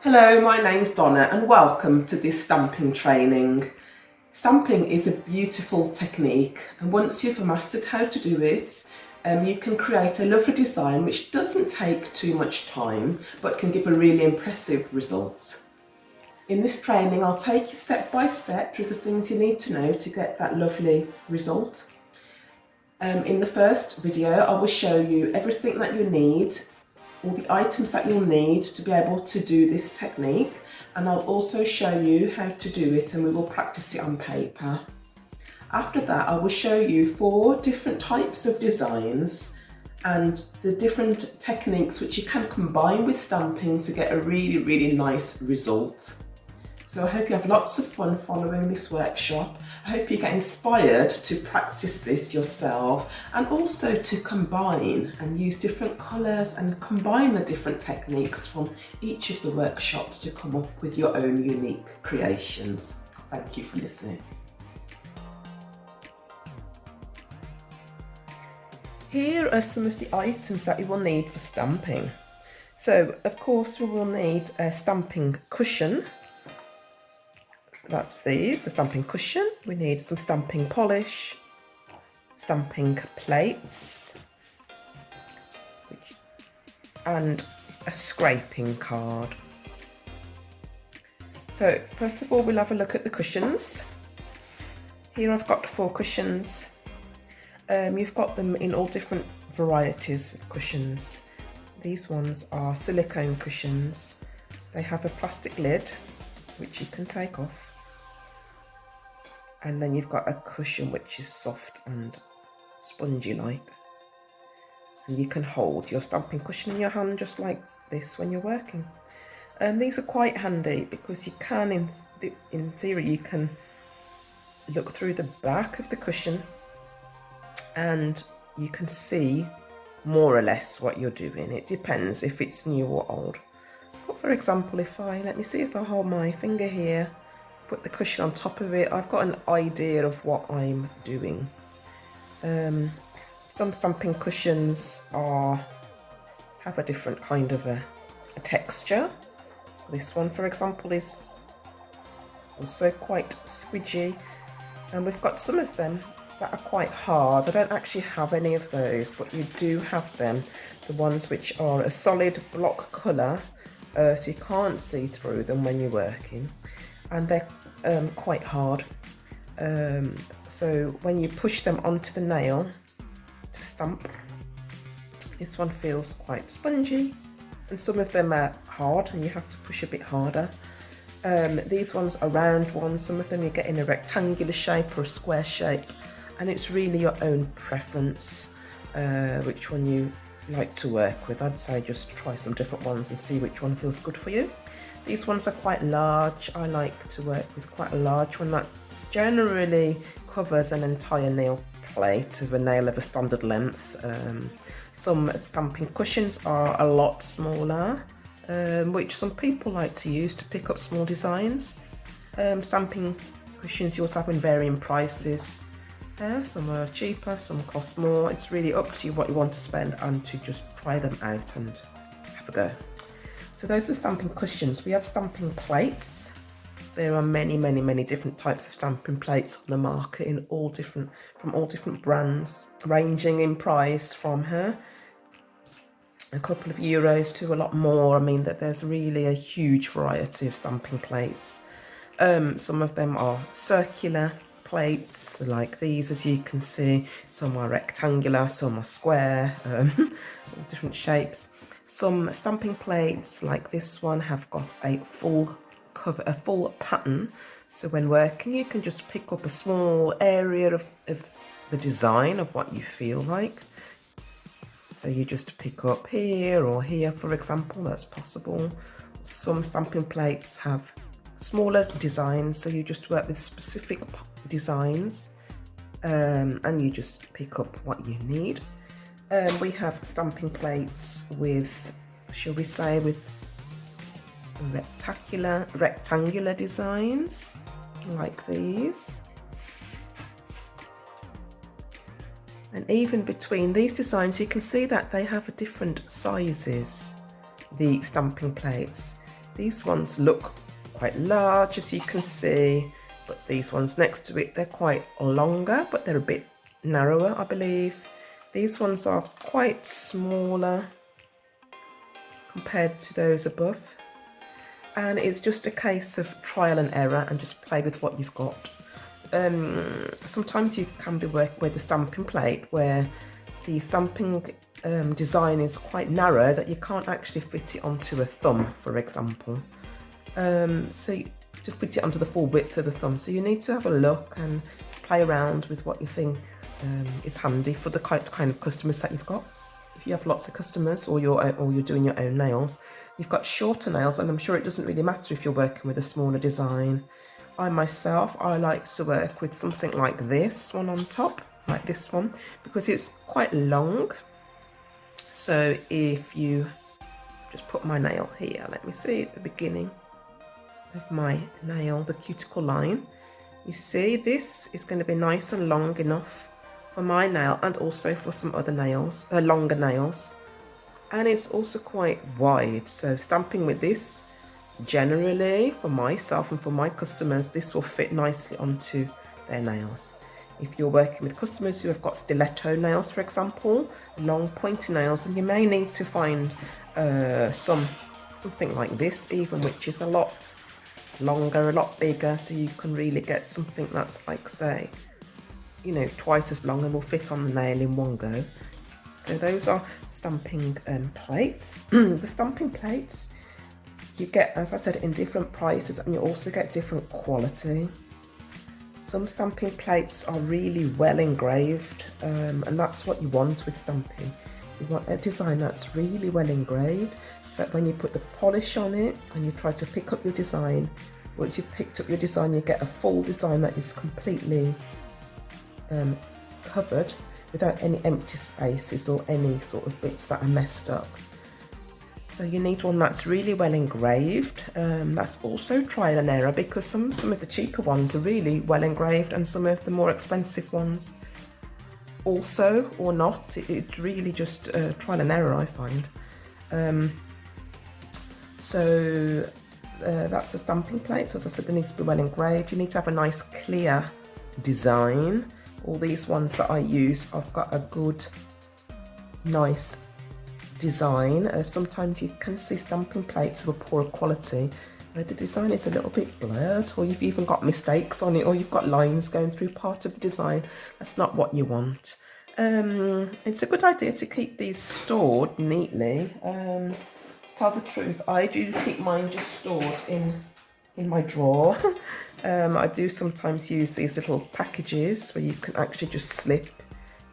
Hello, my name's Donna and welcome to this stamping training. Stamping is a beautiful technique, and once you've mastered how to do it, you can create a lovely design which doesn't take too much time but can give a really impressive result. In this training I'll take you step by step through the things you need to know to get that lovely result. In the first video I will show you everything that you need, all the items that you'll need to be able to do this technique, and I'll also show you how to do it and we will practice it on paper. After that I will show you 4 different types of designs and the different techniques which you can combine with stamping to get a really nice result. So I hope you have lots of fun following this workshop. I hope you get inspired to practice this yourself and also to combine and use different colours and combine the different techniques from each of the workshops to come up with your own unique creations. Thank you for listening. Here are some of the items that you will need for stamping. So of course we will need a stamping cushion. That's the stamping cushion. We need some stamping polish, stamping plates, and a scraping card. So first of all we'll have a look at the cushions. Here I've got 4 cushions. You've got them in all different varieties of cushions. These ones are silicone cushions. They have a plastic lid which you can take off. And then you've got a cushion which is soft and spongy like. And you can hold your stamping cushion in your hand just like this when you're working. These are quite handy because you can, in theory, you can look through the back of the cushion and you can see more or less what you're doing. It depends if it's new or old. But for example, let me see if I hold my finger here, put the cushion on top of it, I've got an idea of what I'm doing. Some stamping cushions have a different kind of a texture. This one, for example, is also quite squidgy, and we've got some of them that are quite hard. I don't actually have any of those, but you do have them, the ones which are a solid block colour, so you can't see through them when you're working, and they're quite hard. So when you push them onto the nail to stamp, this one feels quite spongy, and some of them are hard and you have to push a bit harder. These ones are round ones, some of them you get in a rectangular shape or a square shape, and it's really your own preference which one you like to work with. I'd say just try some different ones and see which one feels good for you. These ones are quite large. I like to work with quite a large one that generally covers an entire nail plate of a nail of a standard length. Some stamping cushions are a lot smaller, which some people like to use to pick up small designs. Stamping cushions you also have in varying prices. Some are cheaper, some cost more. It's really up to you what you want to spend and to just try them out and have a go. So those are the stamping cushions. We have stamping plates. There are many different types of stamping plates on the market from all different brands, ranging in price from a couple of euros to a lot more. I mean that there's really a huge variety of stamping plates. Some of them are circular plates like these, as you can see. Some are rectangular, some are square, all different shapes. Some stamping plates like this one have got a full cover, a full pattern, so when working you can just pick up a small area of the design of what you feel like. So you just pick up here or here, for example, that's possible. Some stamping plates have smaller designs, so you just work with specific designs and you just pick up what you need. We have stamping plates with, shall we say, with rectangular designs like these. And even between these designs you can see that they have different sizes, the stamping plates. These ones look quite large, as you can see, but these ones next to it, they're quite longer, but they're a bit narrower, I believe. These ones are quite smaller compared to those above. And it's just a case of trial and error and just play with what you've got. Sometimes you can be working with the stamping plate where the stamping design is quite narrow that you can't actually fit it onto a thumb, for example. So to fit it onto the full width of the thumb. So you need to have a look and play around with what you think is handy for the kind of customers that you've got. If you have lots of customers or you're doing your own nails, you've got shorter nails, and I'm sure it doesn't really matter if you're working with a smaller design. I like to work with something like this one on top, like this one, because it's quite long. So if you just put my nail here, let me see at the beginning of my nail, the cuticle line. You see, this is going to be nice and long enough for my nail and also for some other nails, longer nails. And it's also quite wide, so stamping with this, generally for myself and for my customers, this will fit nicely onto their nails. If you're working with customers who have got stiletto nails, for example, long pointy nails, and you may need to find something like this even, which is a lot longer, a lot bigger, so you can really get something that's like, say, you know, twice as long and will fit on the nail in one go. So those are stamping plates. The stamping plates you get, as I said, in different prices, and you also get different quality. Some stamping plates are really well engraved, and that's what you want with stamping. You want a design that's really well engraved, so that when you put the polish on it and you try to pick up your design, once you've picked up your design, you get a full design that is completely covered without any empty spaces or any sort of bits that are messed up. So you need one that's really well engraved. That's also trial and error, because some of the cheaper ones are really well engraved, and some of the more expensive ones also, or not. It's really just trial and error, I find. That's the stamping plates. As I said, they need to be well engraved. You need to have a nice clear design. All these ones that I use, I've got a good, nice design. Sometimes you can see stamping plates of a poor quality where the design is a little bit blurred, or you've even got mistakes on it, or you've got lines going through part of the design. That's not what you want. It's a good idea to keep these stored neatly. To tell the truth, I do keep mine just stored in my drawer. I do sometimes use these little packages where you can actually just slip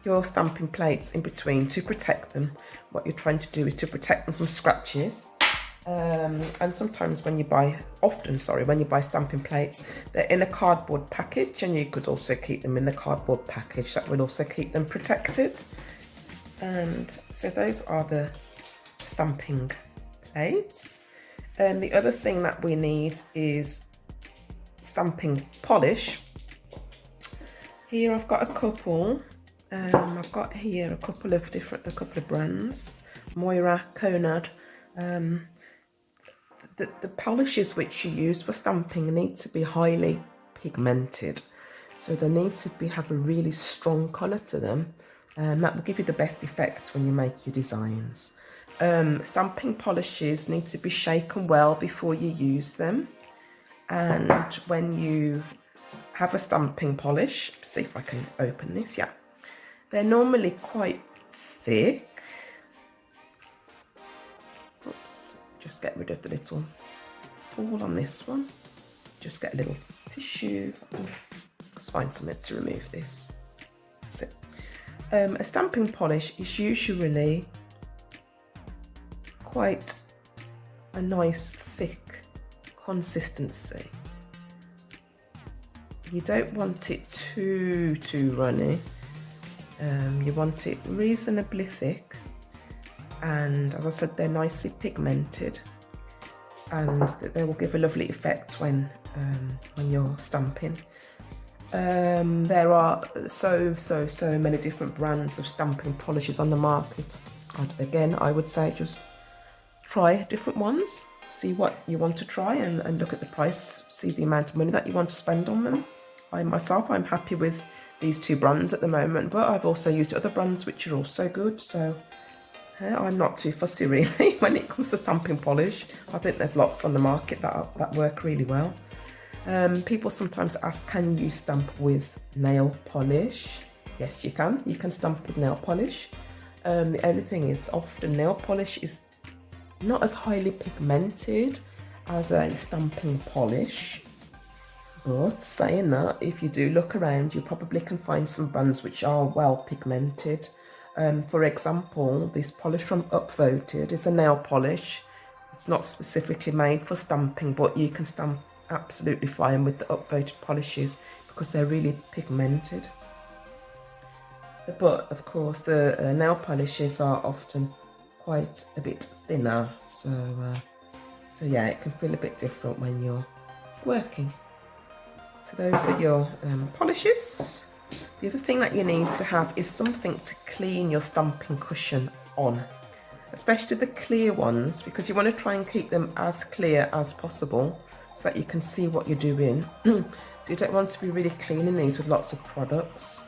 your stamping plates in between to protect them. What you're trying to do is to protect them from scratches. And sometimes when you buy stamping plates, they're in a cardboard package, and you could also keep them in the cardboard package. That will also keep them protected. And so those are the stamping plates. The other thing that we need is stamping polish. Here I've got a couple. I've got here a couple of brands, Moira, Conad. The polishes which you use for stamping need to be highly pigmented, so they need to have a really strong colour to them, and that will give you the best effect when you make your designs. Stamping polishes need to be shaken well before you use them, and when you have a stamping polish, see if I can open this, yeah, they're normally quite thick. Oops, just get rid of the little ball on this one. Just get a little tissue. Let's find something to remove this. That's it. A stamping polish is usually quite a nice thick consistency. You don't want it too runny. You want it reasonably thick, and as I said, they're nicely pigmented, and they will give a lovely effect when you're stamping. There are so many different brands of stamping polishes on the market. Again, I would say just try different ones, see what you want to try and look at the price, see the amount of money that you want to spend on them. I'm happy with these two brands at the moment, but I've also used other brands which are also good, so I'm not too fussy really when it comes to stamping polish. I think there's lots on the market that work really well. People sometimes ask, can you stamp with nail polish? Yes, you can. You can stamp with nail polish. The only thing is, often nail polish is not as highly pigmented as a stamping polish. But saying that, if you do look around, you probably can find some brands which are well pigmented. For example, this polish from Upvoted is a nail polish. It's not specifically made for stamping, but you can stamp absolutely fine with the Upvoted polishes because they're really pigmented. But of course, the nail polishes are often quite a bit thinner, so yeah, it can feel a bit different when you're working. So those are your polishes. The other thing that you need to have is something to clean your stamping cushion on, especially the clear ones, because you want to try and keep them as clear as possible so that you can see what you're doing. So you don't want to be really cleaning these with lots of products.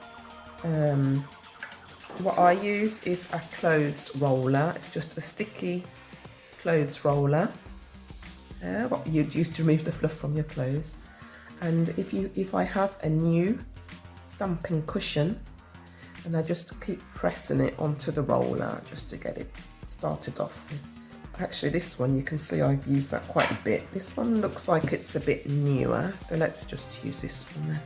What I use is a clothes roller. It's just a sticky clothes roller. What you'd use to remove the fluff from your clothes. And if I have a new stamping cushion, and I just keep pressing it onto the roller just to get it started off with. Actually, this one, you can see I've used that quite a bit. This one looks like it's a bit newer, so let's just use this one then.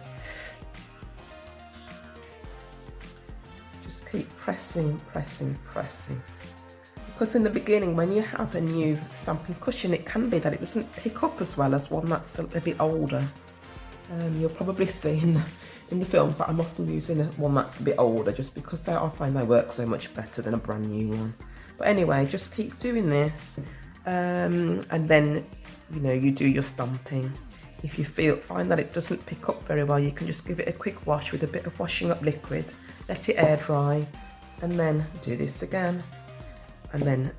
Just keep pressing. Because in the beginning, when you have a new stamping cushion, it can be that it doesn't pick up as well as one that's a bit older. You'll probably see in the films that I'm often using one that's a bit older, just because I find they work so much better than a brand new one. But anyway, just keep doing this, and then you do your stamping. If you find that it doesn't pick up very well, you can just give it a quick wash with a bit of washing up liquid, let it air dry, and then do this again, and then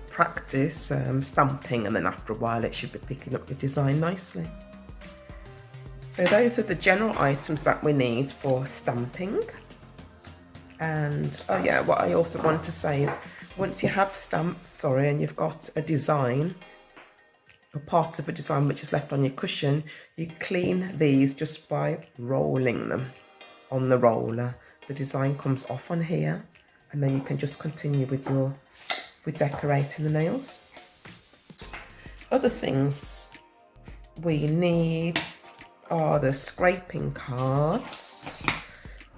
practice stamping, and then after a while it should be picking up your design nicely. So those are the general items that we need for stamping. And oh yeah, what I also want to say is, once you have stamped, and you've got a design or part of a design which is left on your cushion, you clean these just by rolling them on the roller. The design comes off on here, and then you can just continue with decorating the nails. Other things we need are the scraping cards.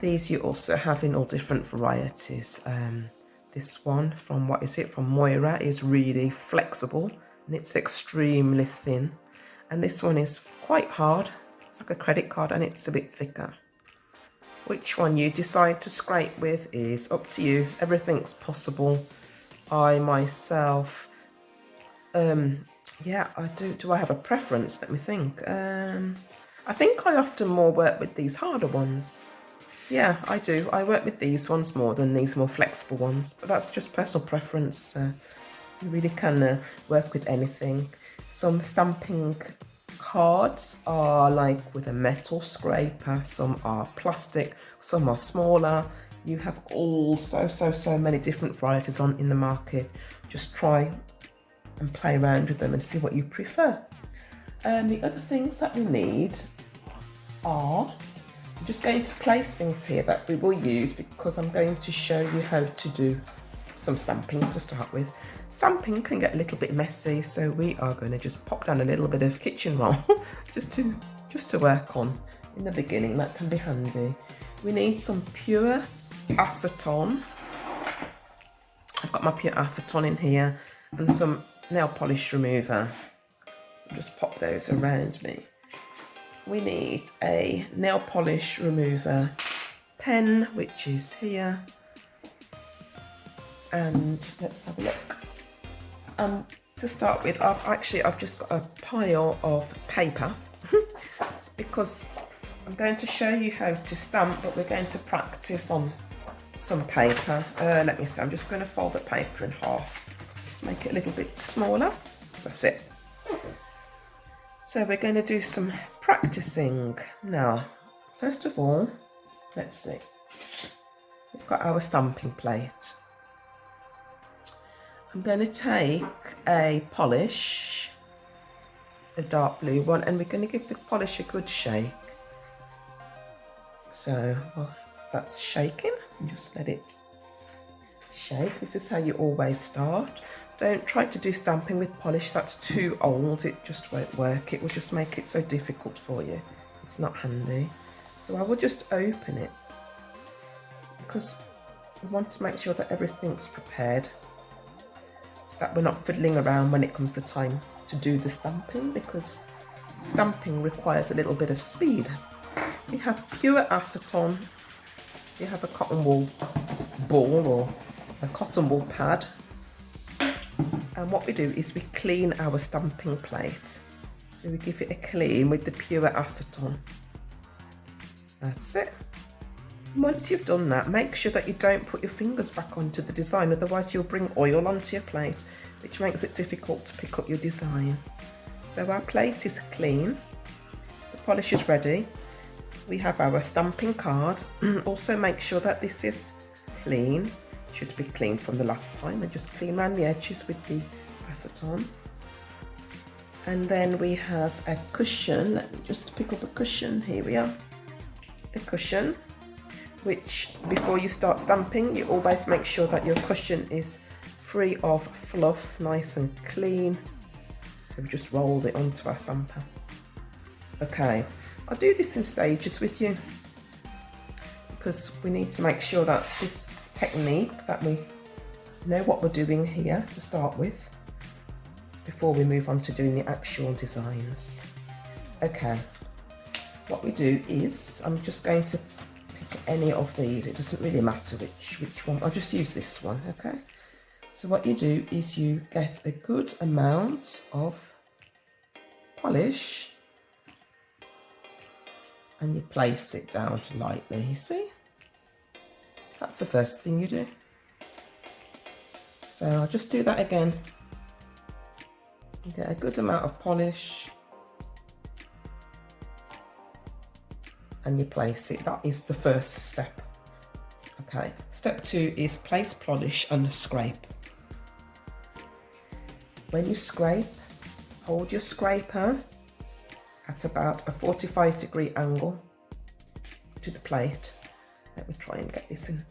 These you also have in all different varieties. This one from Moira is really flexible, and it's extremely thin. And this one is quite hard. It's like a credit card, and it's a bit thicker. Which one you decide to scrape with is up to you. Everything's possible. I myself, yeah, I do. Do I have a preference? Let me think. I think I often more work with these harder ones. Yeah, I do. I work with these ones more than these more flexible ones, but that's just personal preference. You really can work with anything. Some stamping cards are like with a metal scraper, some are plastic, some are smaller. You have all so many different varieties in the market. Just try and play around with them and see what you prefer. The other things that we need are, I'm just going to place things here that we will use because I'm going to show you how to do some stamping to start with. Stamping can get a little bit messy, so we are going to just pop down a little bit of kitchen roll just to work on in the beginning. That can be handy. We need some pure acetone. I've got my pure acetone in here, and some nail polish remover. So just pop those around me. We need a nail polish remover pen, which is here. And let's have a look. To start with, I've just got a pile of paper. It's because I'm going to show you how to stamp, but we're going to practice on some paper. Let me see, I'm just going to fold the paper in half. Just make it a little bit smaller. That's it. So we're going to do some practicing now. First of all, let's see. We've got our stamping plate. I'm going to take a polish, a dark blue one, and we're going to give the polish a good shake. So that's shaking, and just let it shake. This is how you always start. Don't try to do stamping with polish, that's too old, it just won't work. It will just make it so difficult for you. It's not handy. So I will just open it because we want to make sure that everything's prepared so that we're not fiddling around when it comes to time to do the stamping, because stamping requires a little bit of speed. We have pure acetone. You have a cotton wool ball or a cotton wool pad. And what we do is we clean our stamping plate. So we give it a clean with the pure acetone. That's it. Once you've done that, make sure that you don't put your fingers back onto the design, otherwise you'll bring oil onto your plate, which makes it difficult to pick up your design. So our plate is clean, the polish is ready. We have our stamping card. Also make sure that this is clean. Should be clean from the last time, and just clean around the edges with the acetone. And then we have a cushion. Let me just pick up a cushion. Here we are. A cushion, which before you start stamping, you always make sure that your cushion is free of fluff, nice and clean. So we just rolled it onto our stamper. Okay, I'll do this in stages with you because we need to make sure that this technique, that we know what we're doing here to start with before we move on to doing the actual designs. Okay, what we do is, I'm just going to pick any of these, it doesn't really matter which one, I'll just use this one, okay? So what you do is you get a good amount of polish and you place it down lightly, you see? That's the first thing you do. So I'll just do that again. You get a good amount of polish and you place it. That is the first step. Okay, step 2 is place polish and scrape. When you scrape, hold your scraper at about a 45-degree angle to the plate. Let me try and get this in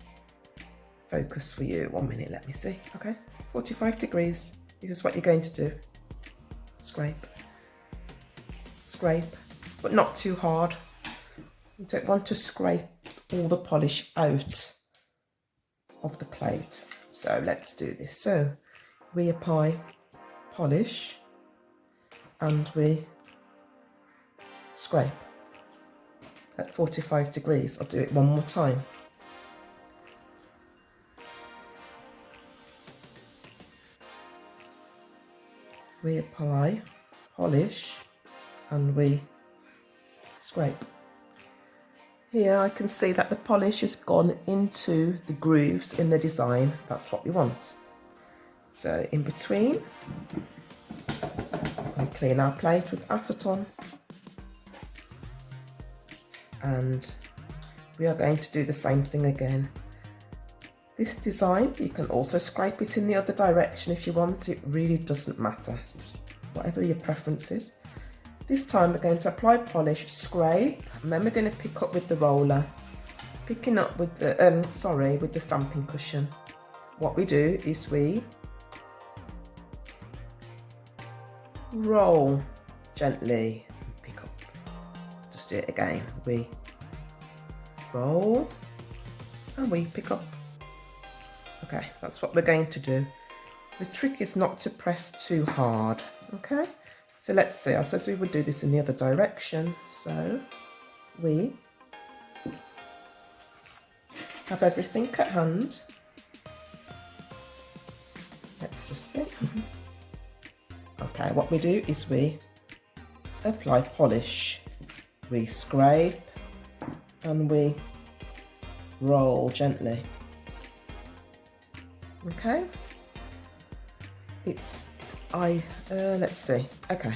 focus for you. 1 minute, let me see. Okay, 45 degrees. This is what you're going to do. Scrape, scrape, but not too hard. You don't want to scrape all the polish out of the plate. So let's do this. So we apply polish and we scrape at 45 degrees. I'll do it one more time. We apply polish and we scrape. Here I can see that the polish has gone into the grooves in the design. That's what we want. So in between, we clean our plate with acetone. And we are going to do the same thing again. This design, you can also scrape it in the other direction if you want. It really doesn't matter, just whatever your preference is. This time we're going to apply polish, scrape, and then we're going to pick up with the roller, picking up with the with the stamping cushion. What we do is we roll gently, pick up. Just do it again. We roll and we pick up. Okay, that's what we're going to do. The trick is not to press too hard, okay? So let's see, I suppose we would do this in the other direction. So we have everything at hand. Let's just see. Okay, what we do is we apply polish, we scrape and we roll gently. Okay, let's see. Okay,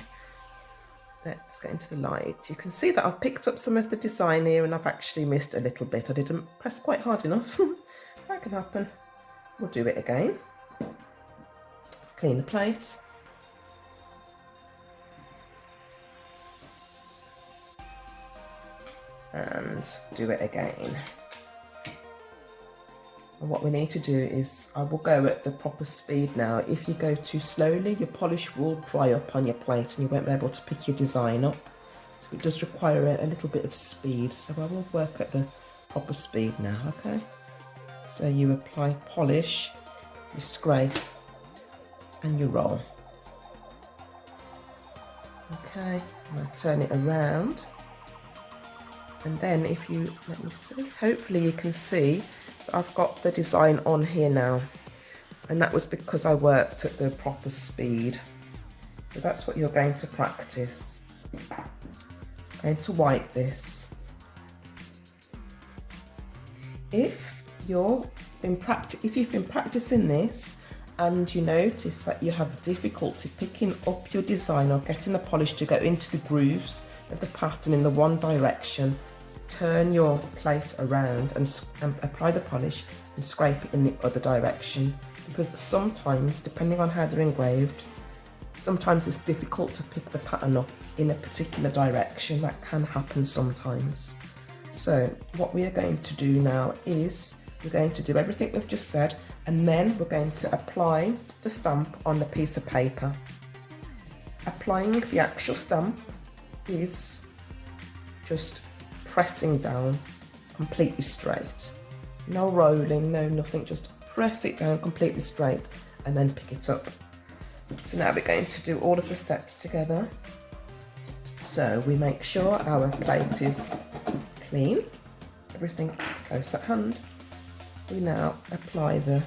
let's get into the light. You can see that I've picked up some of the design here and I've actually missed a little bit. I didn't press quite hard enough. That can happen. We'll do it again. Clean the plate. And do it again. And what we need to do is, I will go at the proper speed now. If you go too slowly, your polish will dry up on your plate and you won't be able to pick your design up. So it does require a little bit of speed. So I will work at the proper speed now, okay? So you apply polish, you scrape, and you roll. Okay, and I turn it around. And then if you, let me see, hopefully you can see that I've got the design on here now. And that was because I worked at the proper speed. So that's what you're going to practice. I'm going to wipe this. If you've been practicing this and you notice that you have difficulty picking up your design or getting the polish to go into the grooves of the pattern in the one direction, turn your plate around and apply the polish and scrape it in the other direction, because sometimes, depending on how they're engraved, sometimes it's difficult to pick the pattern up in a particular direction. That can happen sometimes. So what we are going to do now is we're going to do everything we've just said, and then we're going to apply the stamp on the piece of paper. Applying the actual stamp is just pressing down completely straight. No rolling, no nothing, just press it down completely straight and then pick it up. So now we're going to do all of the steps together. So we make sure our plate is clean, everything's close at hand. We now apply the,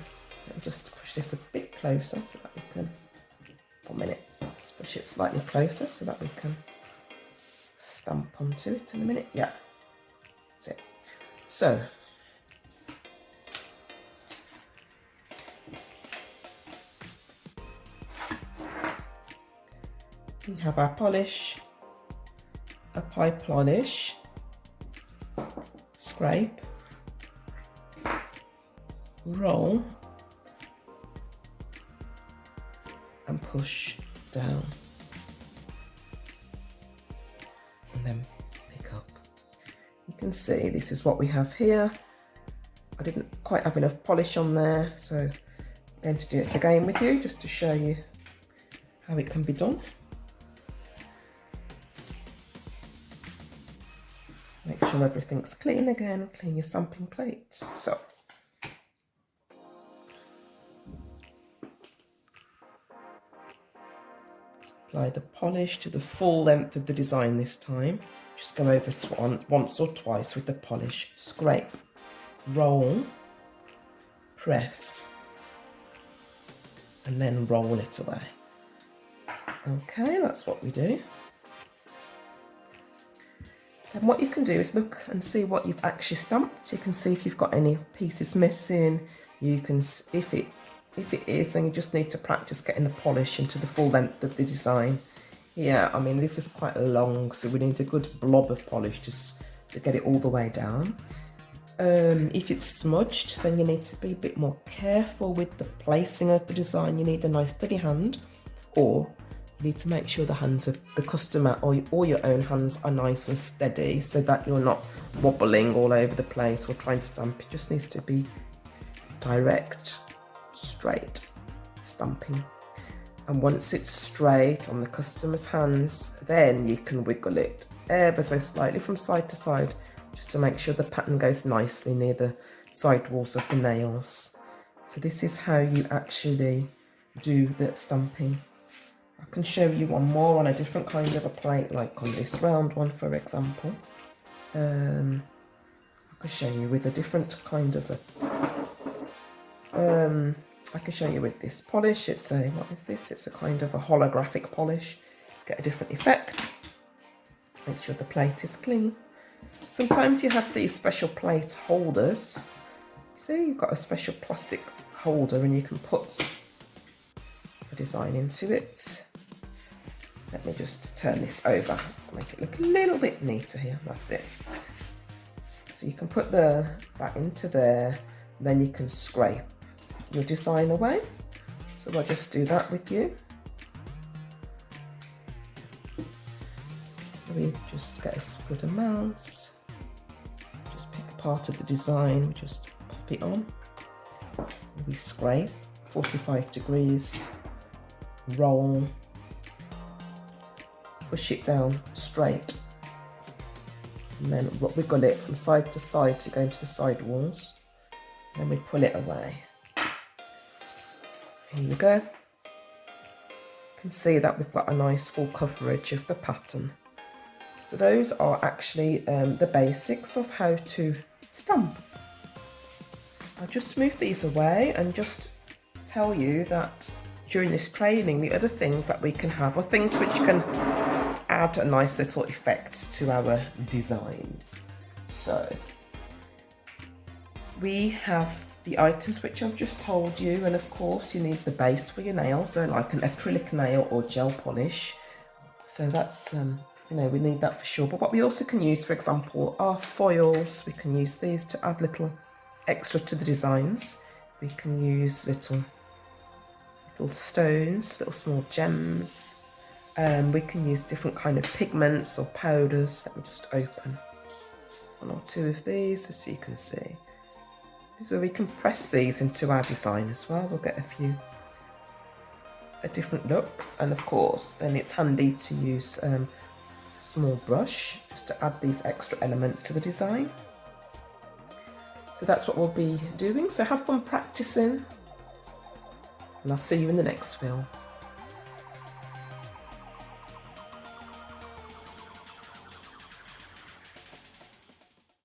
let me just push this a bit closer so that we can, 1 minute, let's push it slightly closer so that we can stamp onto it in a minute. Yeah, that's it. So we have our polish, apply polish, scrape, roll and push down and then pick up. You can see this is what we have here. I didn't quite have enough polish on there, so I'm going to do it again with you just to show you how it can be done. Make sure everything's clean again, clean your stamping plate. So apply the polish to the full length of the design this time. Just go over once or twice with the polish. Scrape, roll, press, and then roll it away. Okay, that's what we do. Then what you can do is look and see what you've actually stamped. You can see if you've got any pieces missing. You can, if it is, then you just need to practice getting the polish into the full length of the design. Yeah, I mean, this is quite long, so we need a good blob of polish just to get it all the way down. If it's smudged, then you need to be a bit more careful with the placing of the design. You need a nice steady hand, or you need to make sure the hands of the customer or your own hands are nice and steady so that you're not wobbling all over the place or trying to stamp. It just needs to be direct, straight stamping. And once it's straight on the customer's hands, then you can wiggle it ever so slightly from side to side just to make sure the pattern goes nicely near the side walls of the nails. So this is how you actually do the stamping. I can show you one more on a different kind of a plate, like on this round one, for example. I can show you with a different kind of a... I can show you with this polish. It's a, what is this? It's a kind of a holographic polish. Get a different effect. Make sure the plate is clean. Sometimes you have these special plate holders. See, you've got a special plastic holder and you can put a design into it. Let me just turn this over. Let's make it look a little bit neater here. That's it. So you can put that into there, and then you can scrape your design away. So I'll just do that with you. So we just get a good amount. Just pick a part of the design, we just pop it on. We scrape 45 degrees, roll, push it down straight, and then wiggle it from side to side to go into the side walls. Then we pull it away. Here you go. You can see that we've got a nice full coverage of the pattern. So those are actually the basics of how to stamp. I'll just move these away and just tell you that during this training, the other things that we can have are things which can add a nice little effect to our designs. So we have the items which I've just told you, and of course you need the base for your nails, so like an acrylic nail or gel polish. So that's, you know, we need that for sure. But what we also can use, for example, are foils. We can use these to add little extra to the designs. We can use little stones, little small gems. We can use different kind of pigments or powders. Let me just open one or two of these so you can see. This is where we can press these into our design as well. We'll get a different looks, and of course then it's handy to use a small brush just to add these extra elements to the design. So that's what we'll be doing. So have fun practicing, and I'll see you in the next film.